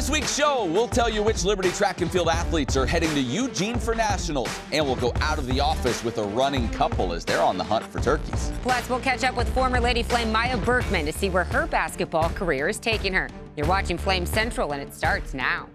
this week's show, we'll tell you which Liberty track and field athletes are heading to Eugene for nationals. And we'll go out of the office with a running couple as they're on the hunt for turkeys. Plus, we'll catch up with former Lady Flame Mya Berkman to see where her basketball career is taking her. You're watching Flame Central, and it starts now.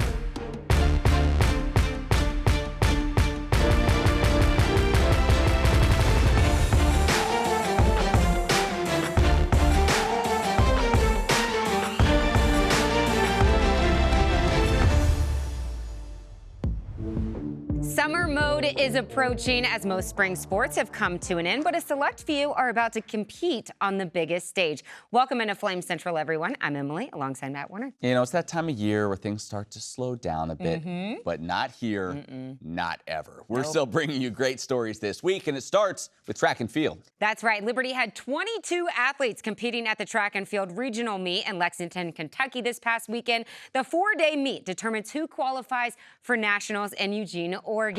Summer mode is approaching as most spring sports have come to an end, but a select few are about to compete on the biggest stage. Welcome into Flame Central, everyone. I'm Emily, alongside Matt Warner. You know, it's that time of year where things start to slow down a bit, but not here, not ever. We're still bringing you great stories this week, and it starts with track and field. That's right. Liberty had 22 athletes competing at the track and field regional meet in Lexington, Kentucky this past weekend. The four-day meet determines who qualifies for nationals in Eugene, Oregon.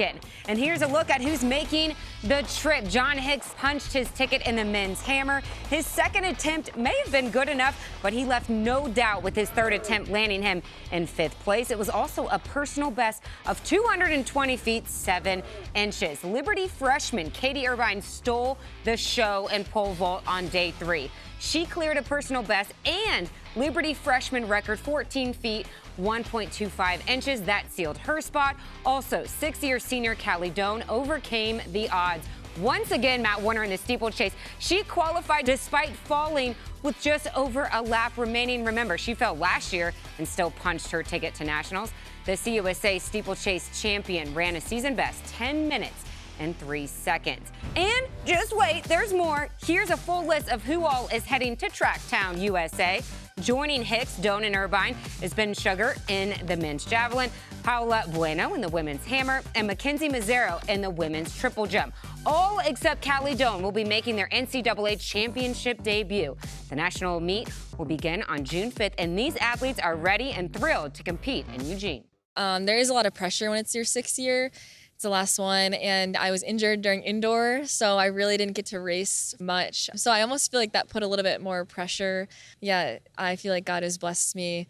And here's a look at who's making the trip. John Hicks punched his ticket in the men's hammer. His second attempt may have been good enough, but he left no doubt with his third attempt landing him in fifth place. It was also a personal best of 220 feet, 7 inches. Liberty freshman Katie Irvine stole the show in pole vault on day 3. She cleared a personal best and Liberty freshman record 14 feet, 1.25 inches. That sealed her spot. Also, 6-year senior Callie Doan overcame the odds. Once again, Matt Warner in the steeplechase. She qualified despite falling with just over a lap remaining. Remember, she fell last year and still punched her ticket to nationals. The CUSA steeplechase champion ran a season best 10 minutes and 3 seconds. And just wait, there's more. Here's a full list of who all is heading to Tracktown, USA. Joining Hicks, Doan, and Irvine is Ben Sugar in the men's javelin, Paula Bueno in the women's hammer, and Mackenzie Mazzaro in the women's triple jump. All except Callie Doan will be making their NCAA championship debut. The national meet will begin on June 5th, and these athletes are ready and thrilled to compete in Eugene. There is a lot of pressure when it's your 6th year. It's the last one, and I was injured during indoor, so I really didn't get to race much. So I almost feel like that put a little bit more pressure. Yeah, I feel like God has blessed me.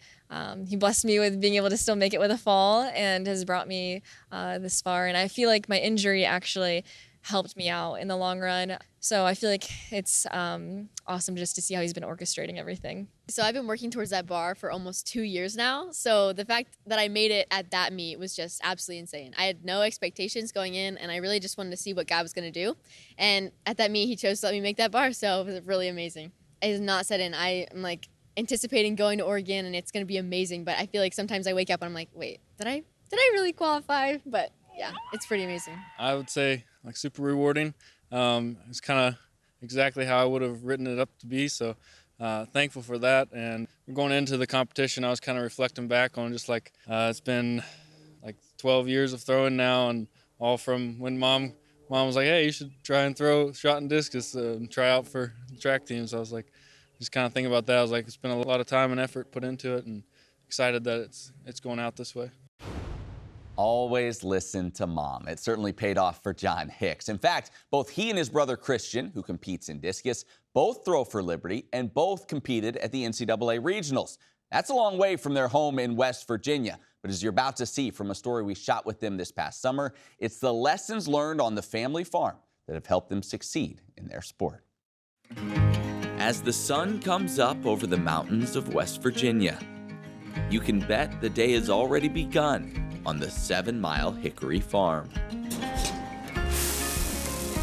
He blessed me with being able to still make it with a fall and has brought me this far. And I feel like my injury actually helped me out in the long run. So I feel like it's awesome just to see how he's been orchestrating everything. So I've been working towards that bar for almost 2 years now. So the fact that I made it at that meet was just absolutely insane. I had no expectations going in, and I really just wanted to see what God was going to do. And at that meet, he chose to let me make that bar, so it was really amazing. It has not set in. I'm like anticipating going to Oregon, and it's going to be amazing. But I feel like sometimes I wake up and I'm like, wait, did I really qualify? But yeah, it's pretty amazing. I would say like super rewarding. It's kind of exactly how I would have written it up to be. So thankful for that. And going into the competition, I was kind of reflecting back on just like it's been like 12 years of throwing now, and all from when mom was like, hey, you should try and throw shot and discus and try out for the track team. So I was like, just kind of thinking about that. I was like, it's been a lot of time and effort put into it, and excited that it's going out this way. Always listen to mom. It certainly paid off for John Hicks. In fact, both he and his brother Christian, who competes in discus, both throw for Liberty and both competed at the NCAA regionals. That's a long way from their home in West Virginia. But as you're about to see from a story we shot with them this past summer, it's the lessons learned on the family farm that have helped them succeed in their sport. As the sun comes up over the mountains of West Virginia, you can bet the day has already begun on the 7-mile Hickory farm.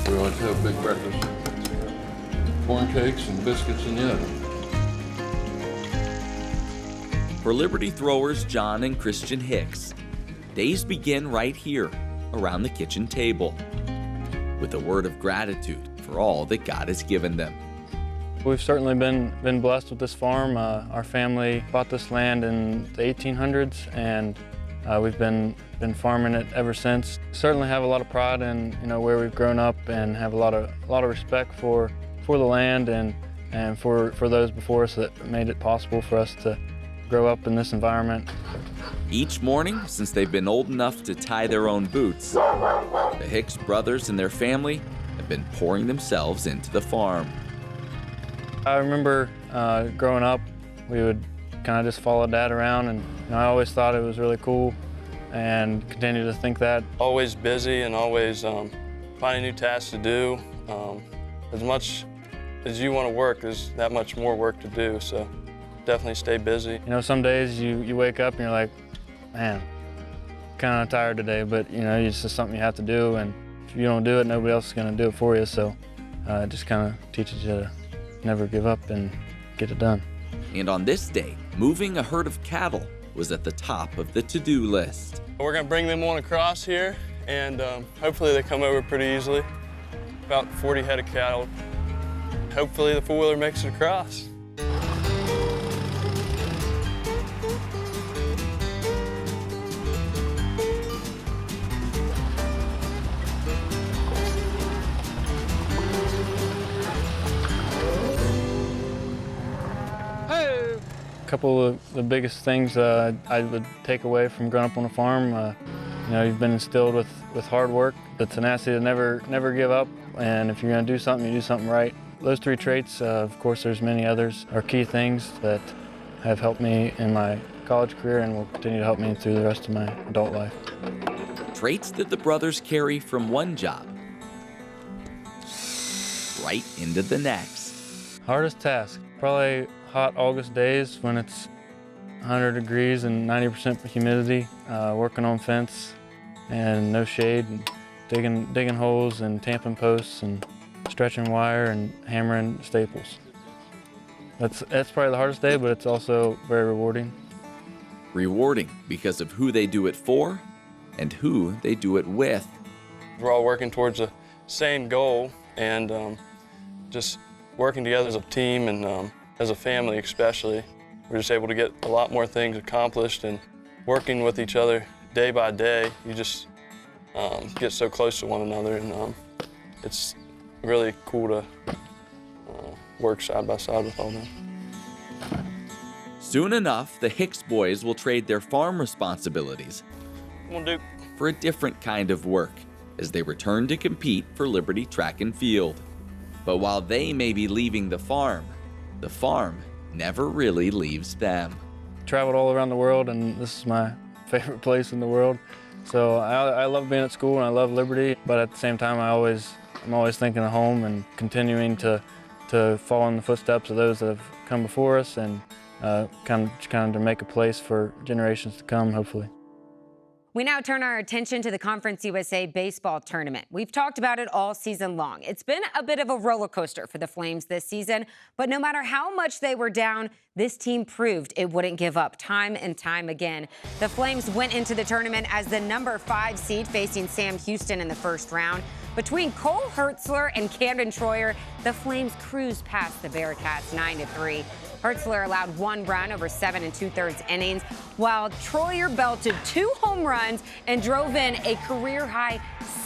We always have big breakfast. Corn cakes and biscuits in the oven. For Liberty throwers John and Christian Hicks, days begin right here around the kitchen table with a word of gratitude for all that God has given them. We've certainly been blessed with this farm. Our family bought this land in the 1800s, and we've been farming it ever since. Certainly have a lot of pride in where we've grown up, and have a lot of respect for the land and for those before us that made it possible for us to grow up in this environment. Each morning, since they've been old enough to tie their own boots, the Hicks brothers and their family have been pouring themselves into the farm. I remember growing up, we would kind of just followed Dad around, and I always thought it was really cool and continue to think that. Always busy and always finding new tasks to do. As much as you want to work, there's that much more work to do, so definitely stay busy. Some days you wake up and you're like, man, kind of tired today, but it's just something you have to do, and if you don't do it, nobody else is going to do it for you, so it just kind of teaches you to never give up and get it done. And on this day, moving a herd of cattle was at the top of the to-do list. We're going to bring them on across here, and hopefully they come over pretty easily. About 40 head of cattle. Hopefully the four-wheeler makes it across. A couple of the biggest things I would take away from growing up on a farm, you've been instilled with hard work, the tenacity to never give up, and if you're going to do something, you do something right. Those three traits, of course there's many others, are key things that have helped me in my college career and will continue to help me through the rest of my adult life. Traits that the brothers carry from one job right into the next. Hardest task, probably hot August days when it's 100 degrees and 90% humidity, working on fence and no shade, and digging holes and tamping posts and stretching wire and hammering staples. That's probably the hardest day, but it's also very rewarding. Rewarding because of who they do it for and who they do it with. We're all working towards the same goal, and just working together as a team and as a family especially. We're just able to get a lot more things accomplished, and working with each other day by day, you just get so close to one another, and it's really cool to work side by side with all them. Soon enough, the Hicks boys will trade their farm responsibilities for a different kind of work as they return to compete for Liberty Track and Field. But while they may be leaving the farm never really leaves them. Traveled all around the world, and this is my favorite place in the world. So I love being at school and I love Liberty, but at the same time I'm always thinking of home and continuing to follow in the footsteps of those that have come before us, and kind of to make a place for generations to come, hopefully. We now turn our attention to the Conference USA Baseball Tournament. We've talked about it all season long. It's been a bit of a roller coaster for the Flames this season, but no matter how much they were down, this team proved it wouldn't give up time and time again. The Flames went into the tournament as the number 5 seed, facing Sam Houston in the first round. Between Cole Hertzler and Camden Troyer, the Flames cruised past the Bearcats 9-3. Hertzler allowed 1 run over 7 2/3 innings, while Troyer belted 2 home runs and drove in a career-high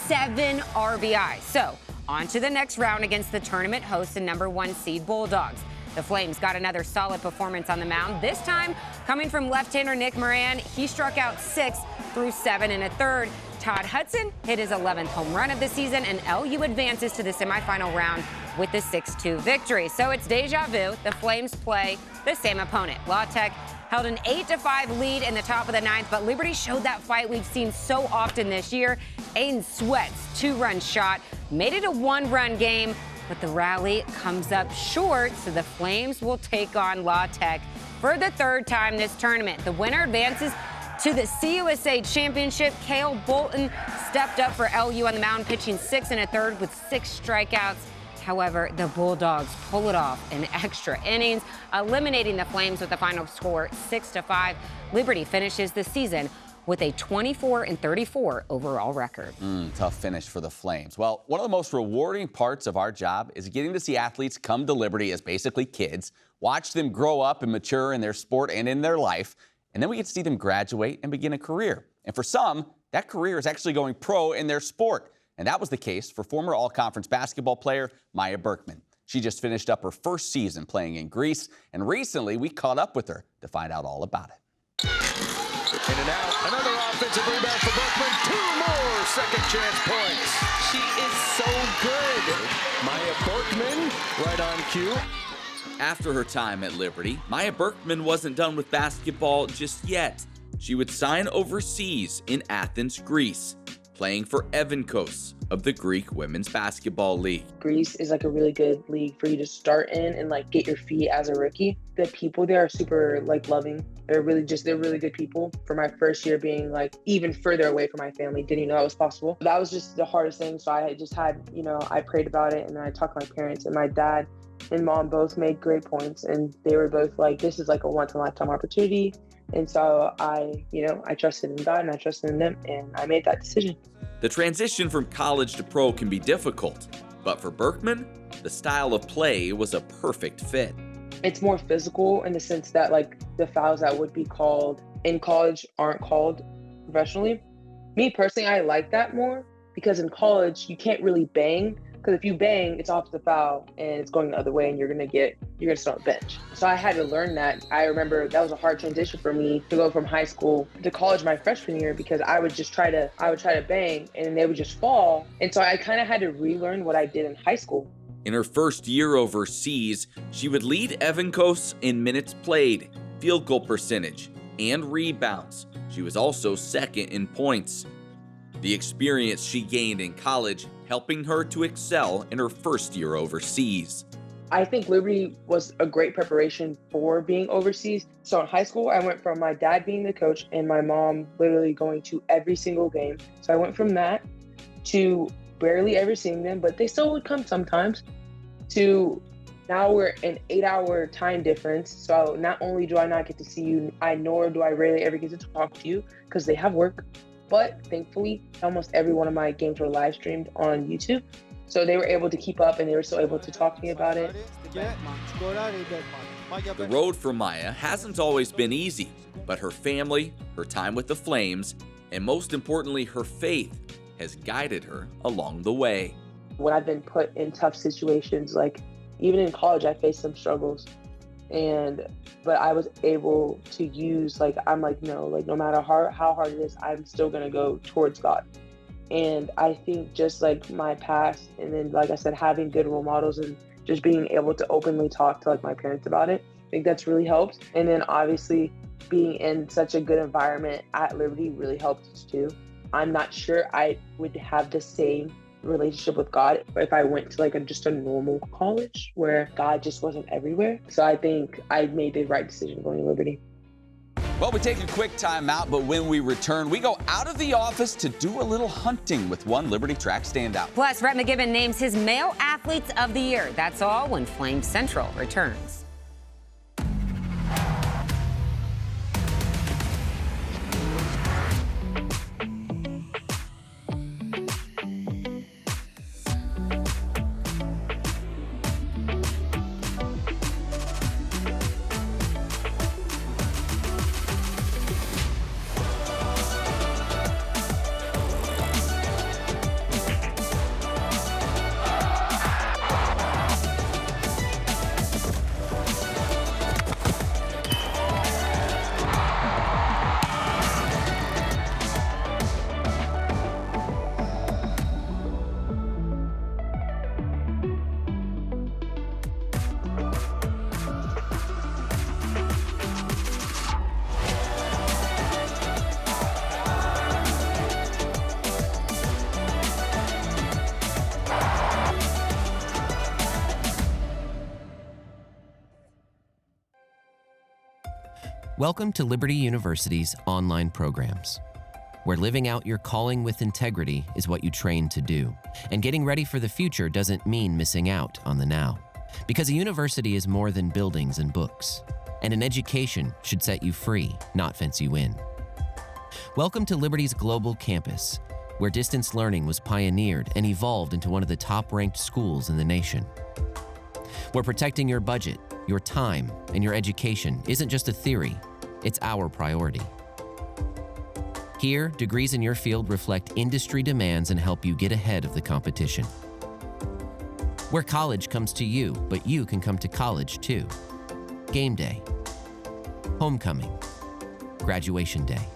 7 RBI. So, on to the next round against the tournament hosts and number 1 seed Bulldogs. The Flames got another solid performance on the mound, this time coming from left-hander Nick Moran. He struck out 6 through 7 1/3. Todd Hudson hit his 11th home run of the season, and LU advances to the semifinal round with the 6-2 victory. So it's deja vu. The Flames play the same opponent. La Tech held an 8-5 lead in the top of the 9th, but Liberty showed that fight we've seen so often this year. Aiden Sweat's 2-run shot made it a 1-run game, but the rally comes up short, so the Flames will take on La Tech for the 3rd time this tournament. The winner advances to the CUSA Championship. Cale Bolton stepped up for LU on the mound, pitching 6 1/3 with 6 strikeouts. However, the Bulldogs pull it off in extra innings, eliminating the Flames with the final score 6-5. Liberty finishes the season with a 24-34 overall record. Tough finish for the Flames. Well, one of the most rewarding parts of our job is getting to see athletes come to Liberty as basically kids, watch them grow up and mature in their sport and in their life, and then we get to see them graduate and begin a career. And for some, that career is actually going pro in their sport. And that was the case for former all-conference basketball player Mya Berkman. She just finished up her first season playing in Greece, and recently we caught up with her to find out all about it. In and out, another offensive rebound for Berkman. 2 more second chance points. She is so good. Mya Berkman right on cue. After her time at Liberty, Mya Berkman wasn't done with basketball just yet. She would sign overseas in Athens, Greece, playing for EnFuego of the Greek Women's Basketball League. Greece is like a really good league for you to start in and like get your feet as a rookie. The people there are super like loving. They're really good people. For my first year being like even further away from my family, didn't even know that was possible. That was just the hardest thing. So I just had, I prayed about it and then I talked to my parents, and my dad and mom both made great points, and they were both like, this is like a once in a lifetime opportunity. And so I trusted in God and I trusted in them, and I made that decision. The transition from college to pro can be difficult, but for Berkman, the style of play was a perfect fit. It's more physical in the sense that like the fouls that would be called in college aren't called professionally. Me personally, I like that more because in college you can't really bang, because if you bang, it's off the foul and it's going the other way and you're gonna sit on the bench. So I had to learn that. I remember that was a hard transition for me to go from high school to college my freshman year, because I would try to bang and they would just fall. And so I kind of had to relearn what I did in high school. In her first year overseas, she would lead EnFuego in minutes played, field goal percentage, and rebounds. She was also second in points. The experience she gained in college helping her to excel in her first year overseas. I think Liberty was a great preparation for being overseas. So in high school, I went from my dad being the coach and my mom literally going to every single game. So I went from that to barely ever seeing them, but they still would come sometimes, to now we're an 8-hour time difference. So not only do I not get to see you, nor do I rarely ever get to talk to you because they have work. But thankfully, almost every one of my games were live streamed on YouTube. So they were able to keep up and they were still able to talk to me about it. The road for Mya hasn't always been easy, but her family, her time with the Flames, and most importantly, her faith has guided her along the way. When I've been put in tough situations, like even in college, I faced some struggles. But I was able to use, no matter how hard it is, I'm still gonna go towards God. And I think just like my past, and then like I said, having good role models and just being able to openly talk to like my parents about it, I think that's really helped. And then obviously being in such a good environment at Liberty really helped too. I'm not sure I would have the same relationship with God if I went to just a normal college where God just wasn't everywhere. So I think I made the right decision going to Liberty. Well, we take a quick time out, but when we return, we go out of the office to do a little hunting with one Liberty track standout. Plus, Rhett McGibbon names his Male Athletes of the Year. That's all when Flame Central returns. Welcome to Liberty University's online programs, where living out your calling with integrity is what you train to do. And getting ready for the future doesn't mean missing out on the now. Because a university is more than buildings and books. And an education should set you free, not fence you in. Welcome to Liberty's global campus, where distance learning was pioneered and evolved into one of the top-ranked schools in the nation. Where protecting your budget, your time, and your education isn't just a theory, it's our priority. Here, degrees in your field reflect industry demands and help you get ahead of the competition. Where college comes to you, but you can come to college too. Game day, homecoming, graduation day.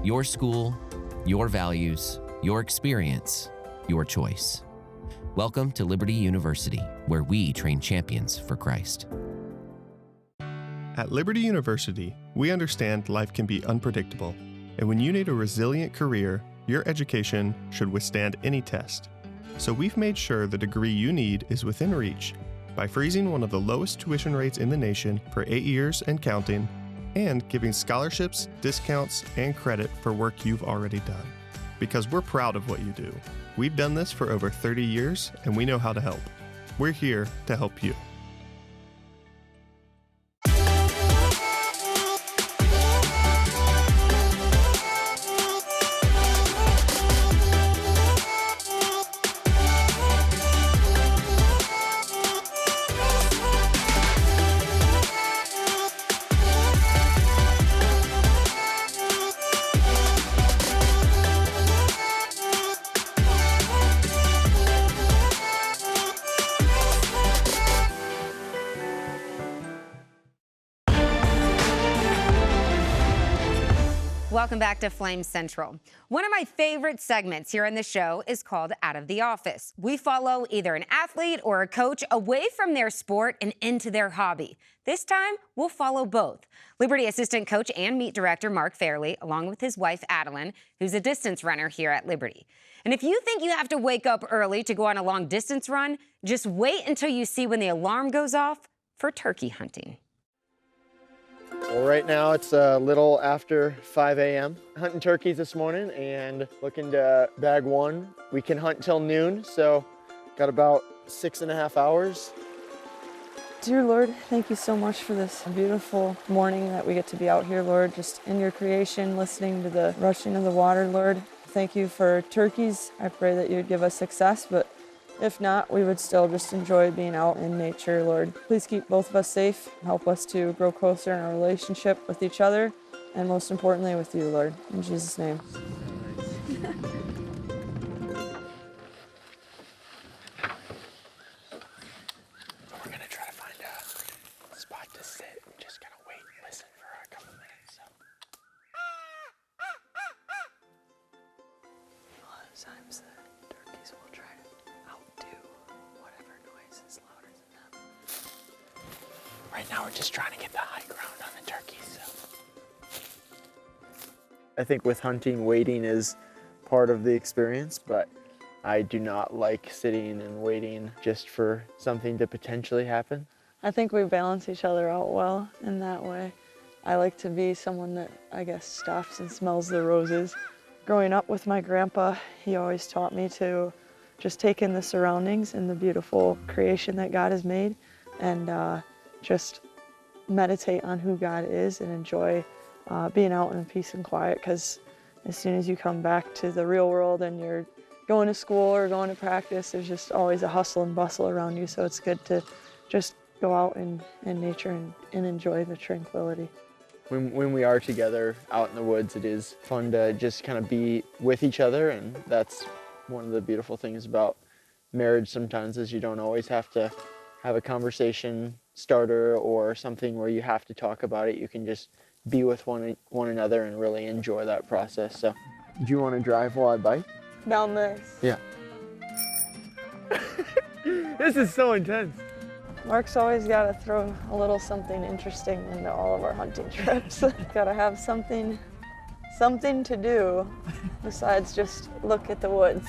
Your school, your values, your experience, your choice. Welcome to Liberty University, where we train champions for Christ. At Liberty University, we understand life can be unpredictable, and when you need a resilient career, your education should withstand any test. So we've made sure the degree you need is within reach by freezing one of the lowest tuition rates in the nation for 8 years and counting, and giving scholarships, discounts, and credit for work you've already done. Because we're proud of what you do. We've done this for over 30 years, and we know how to help. We're here to help you. Welcome back to Flame Central. One of my favorite segments here on the show is called Out of the Office. We follow either an athlete or a coach away from their sport and into their hobby. This time, we'll follow both. Liberty assistant coach and meet director Mark Fairley, along with his wife Adeline, who's a distance runner here at Liberty. And if you think you have to wake up early to go on a long distance run, just wait until you see when the alarm goes off for turkey hunting. Well, right now it's a little after 5 a.m. Hunting turkeys this morning and looking to bag one. We can hunt till noon, so got about 6.5 hours. Dear Lord, thank you so much for this beautiful morning that we get to be out here, Lord, just in your creation, listening to the rushing of the water, Lord. Thank you for turkeys. I pray that you would give us success, but if not, we would still just enjoy being out in nature, Lord. Please keep both of us safe. Help us to grow closer in our relationship with each other, and most importantly with you, Lord. In Jesus' name. We're gonna try to find a spot to sit and just kind of wait and listen for a couple minutes. A lot of times the turkeys will try to outdo whatever noise is louder than them. Right now we're just trying to get the high ground on the turkeys. I think with hunting, waiting is part of the experience, but I do not like sitting and waiting just for something to potentially happen. I think we balance each other out well in that way. I like to be someone that, I guess, stops and smells the roses. Growing up with my grandpa, he always taught me to just take in the surroundings and the beautiful creation that God has made, and just meditate on who God is and enjoy being out in peace and quiet, because as soon as you come back to the real world and you're going to school or going to practice, there's just always a hustle and bustle around you, so it's good to just go out in nature and enjoy the tranquility. When we are together out in the woods, it is fun to just kind of be with each other, and that's one of the beautiful things about marriage sometimes, is you don't always have to have a conversation starter or something where you have to talk about it. You can just be with one another and really enjoy that process. So, do you want to drive while I bike? Down this. Yeah. This is so intense. Mark's always got to throw a little something interesting into all of our hunting trips. Got to have something to do besides just look at the woods.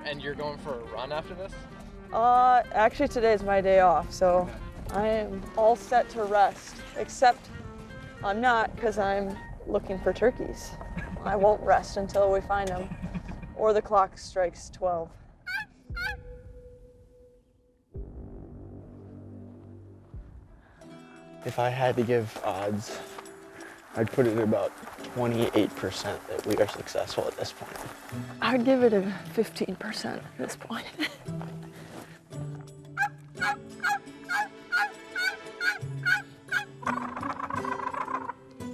And you're going for a run after this? Actually today's my day off, so I am all set to rest, except I'm not, because I'm looking for turkeys. I won't rest until we find them, or the clock strikes 12. If I had to give odds, I'd put it at about 28% that we are successful at this point. I'd give it a 15% at this point.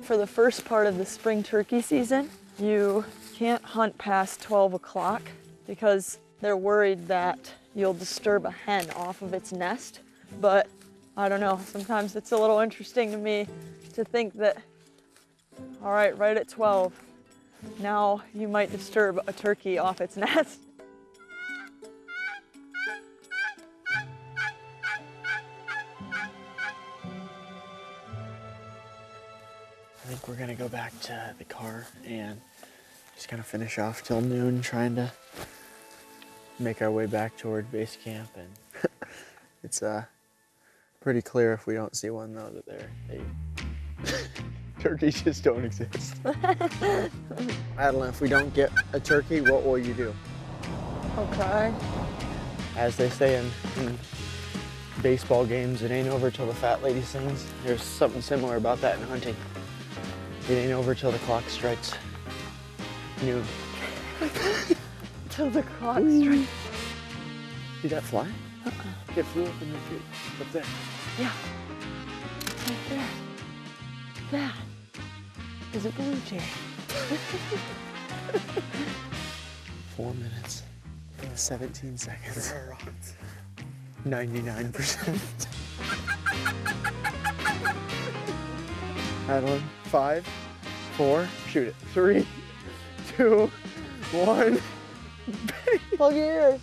For the first part of the spring turkey season, you can't hunt past 12 o'clock because they're worried that you'll disturb a hen off of its nest. But I don't know, sometimes it's a little interesting to me to think that, all right, right at 12, now you might disturb a turkey off its nest. think we're gonna go back to the car and just kind of finish off till noon, trying to make our way back toward base camp. And it's pretty clear if we don't see one though that turkeys just don't exist. Madeline, if we don't get a turkey, what will you do? Okay. As they say in baseball games, it ain't over till the fat lady sings. There's something similar about that in hunting. It ain't over till the clock strikes noon. Till the clock strikes. See that fly? It flew up in the tree. Up there. Yeah. Right there. That is a blue jay. 4 minutes, 17 seconds. 99%. Madeline, 5, 4, shoot it. 3, 2, 1. Plug your ears.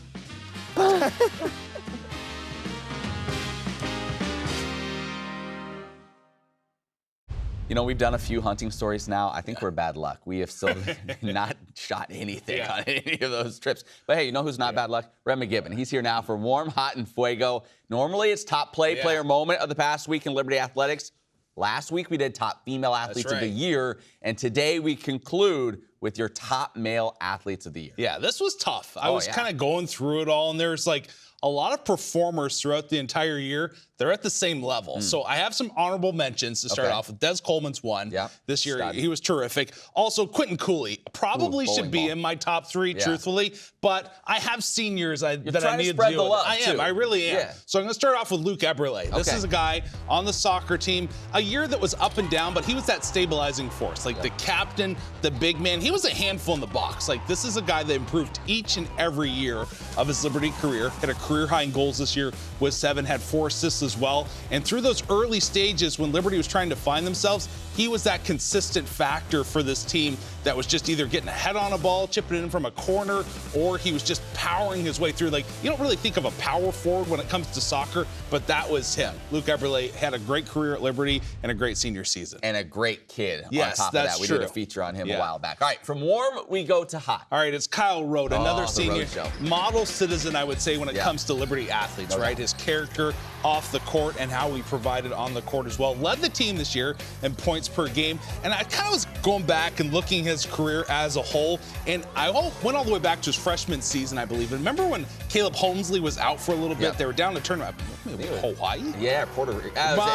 You know, we've done a few hunting stories now. I think we're bad luck. We have still not shot anything on any of those trips. But hey, you know who's not bad luck? Rhett McGibbon. He's here now for Warm, Hot, and Fuego. Normally, it's top player moment of the past week in Liberty Athletics. Last week, we did top female athletes of the year. And today, we conclude with your top male athletes of the year. Yeah, this was tough. I was kind of going through it all, and there's like a lot of performers throughout the entire year. They're at the same level. So I have some honorable mentions to start off with. Des Coleman's one this year. He was terrific. Also, Quentin Cooley probably should be in my top 3, truthfully. But I have seniors that I need to deal with. I am. I really am. So I'm going to start off with Luke Eberle. This is a guy on the soccer team. A year that was up and down, but he was that stabilizing force. Like the captain, the big man. He was a handful in the box. Like this is a guy that improved each and every year of his Liberty career. Hit a career high in goals this year with 7, had 4 assists as well. And through those early stages when Liberty was trying to find themselves, he was that consistent factor for this team that was just either getting a head on a ball, chipping it in from a corner, or he was just powering his way through. Like, you don't really think of a power forward when it comes to soccer, but that was him. Luke Eberle had a great career at Liberty and a great senior season. And a great kid on top of that's that. We true. did a feature on him a while back. All right, from warm, we go to hot. All right, it's Kyle Rote, another senior. Road Model citizen, I would say, when it comes to Liberty athletes, right? His character off the court and how he provided on the court as well. Led the team this year in points per game. And I kind of was going back and looking at his career as a whole. And I went all the way back to his freshman season, I believe. And remember when Caleb Holmesley was out for a little bit? They were down to tournament. Maybe Hawaii? Yeah, Puerto Rico.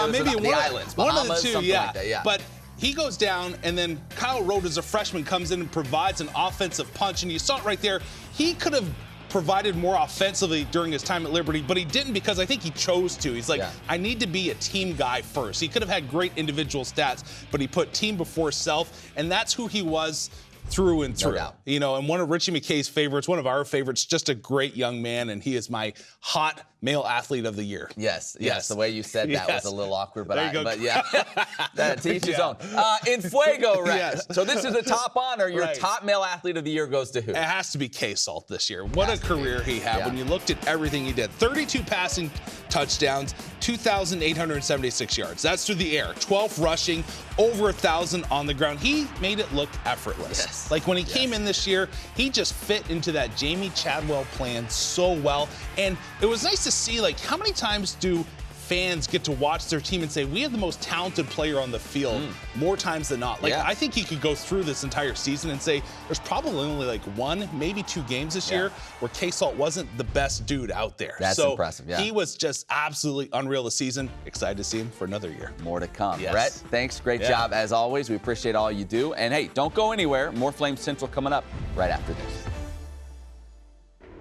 Maybe the islands. Bahamas, one of the two, like that, But he goes down, and then Kyle Rote, as a freshman, comes in and provides an offensive punch. And you saw it right there. He could have provided more offensively during his time at Liberty, but he didn't because I think he chose to. He's like, I need to be a team guy first. He could have had great individual stats, but he put team before self, and that's who he was through and through. You know, and one of Richie McKay's favorites, one of our favorites, just a great young man, and he is my hot male athlete of the year. Yes. The way you said that was a little awkward, but to each his own. EnFuego, Rex. So this is a top honor. Your top male athlete of the year goes to who? It has to be K-Salt this year. What a career he had when you looked at everything he did. 32 passing touchdowns, 2,876 yards. That's through the air. 12 rushing, over 1,000 on the ground. He made it look effortless. Like when he came in this year, he just fit into that Jamie Chadwell plan so well. And it was nice to see, like, how many times do fans get to watch their team and say, we have the most talented player on the field more times than not. Like, I think you could go through this entire season and say there's probably only like 1, maybe 2 games this year where K-Salt wasn't the best dude out there. That's impressive, He was just absolutely unreal this season. Excited to see him for another year. More to come. Rhett, thanks. Great job as always. We appreciate all you do. And hey, don't go anywhere. More Flame Central coming up right after this.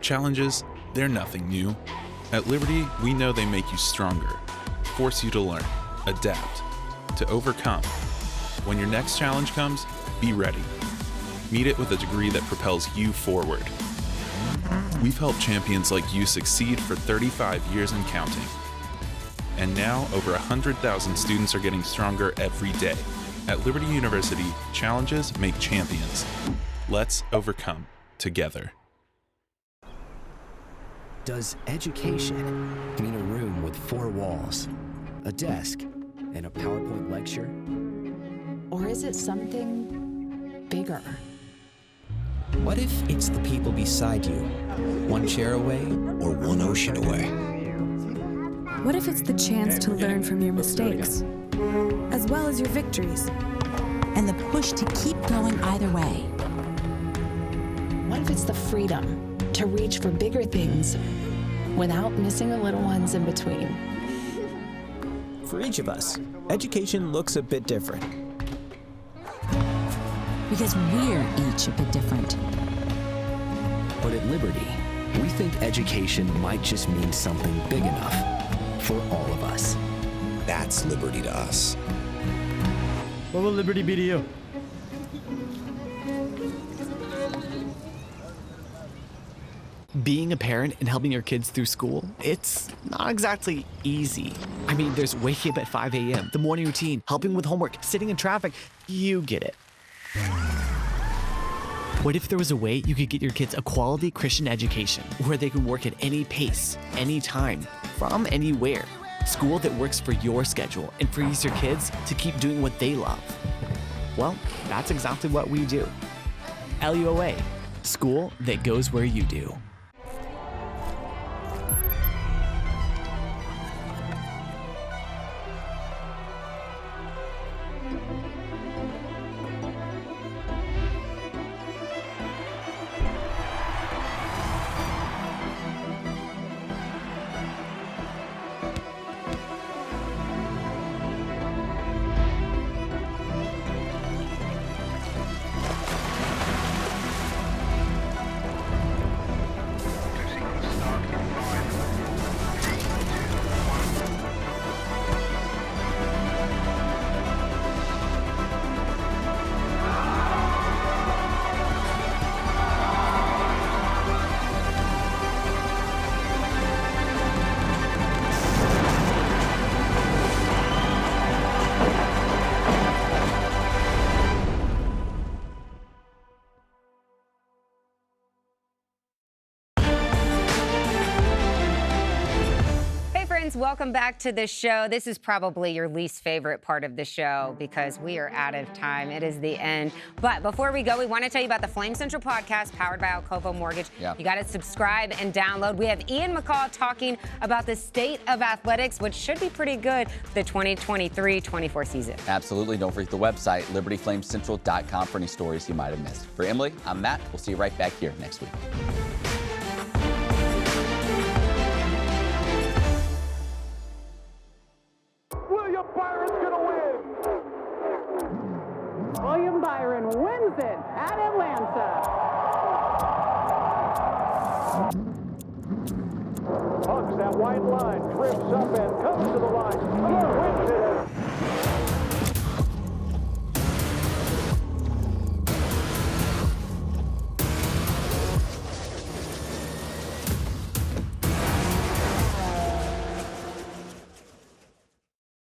Challenges, they're nothing new. At Liberty, we know they make you stronger, force you to learn, adapt, to overcome. When your next challenge comes, be ready. Meet it with a degree that propels you forward. We've helped champions like you succeed for 35 years and counting. And now, over 100,000 students are getting stronger every day. At Liberty University, challenges make champions. Let's overcome together. Does education mean a room with 4 walls, a desk, and a PowerPoint lecture? Or is it something bigger? What if it's the people beside you, one chair away or one ocean away? What if it's the chance to learn from your mistakes, as well as your victories? And the push to keep going either way. What if it's the freedom to reach for bigger things without missing the little ones in between? For each of us, education looks a bit different. Because we're each a bit different. But at Liberty, we think education might just mean something big enough for all of us. That's Liberty to us. What will Liberty be to you? Being a parent and helping your kids through school, it's not exactly easy. I mean, there's waking up at 5 a.m., the morning routine, helping with homework, sitting in traffic. You get it. What if there was a way you could get your kids a quality Christian education where they can work at any pace, any time, from anywhere? School that works for your schedule and frees your kids to keep doing what they love. Well, that's exactly what we do. LUOA, school that goes where you do. Welcome back to the show. This is probably your least favorite part of the show because we are out of time. It is the end. But before we go, we want to tell you about the Flame Central podcast powered by Alcovo Mortgage. You got to subscribe and download. We have Ian McCall talking about the state of athletics, which should be pretty good for the 2023-24 season. Absolutely. Don't forget the website, libertyflamecentral.com, for any stories you might have missed. For Emily, I'm Matt. We'll see you right back here next week. William Byron wins it at Atlanta. Hugs that white line, drifts up and comes to the line.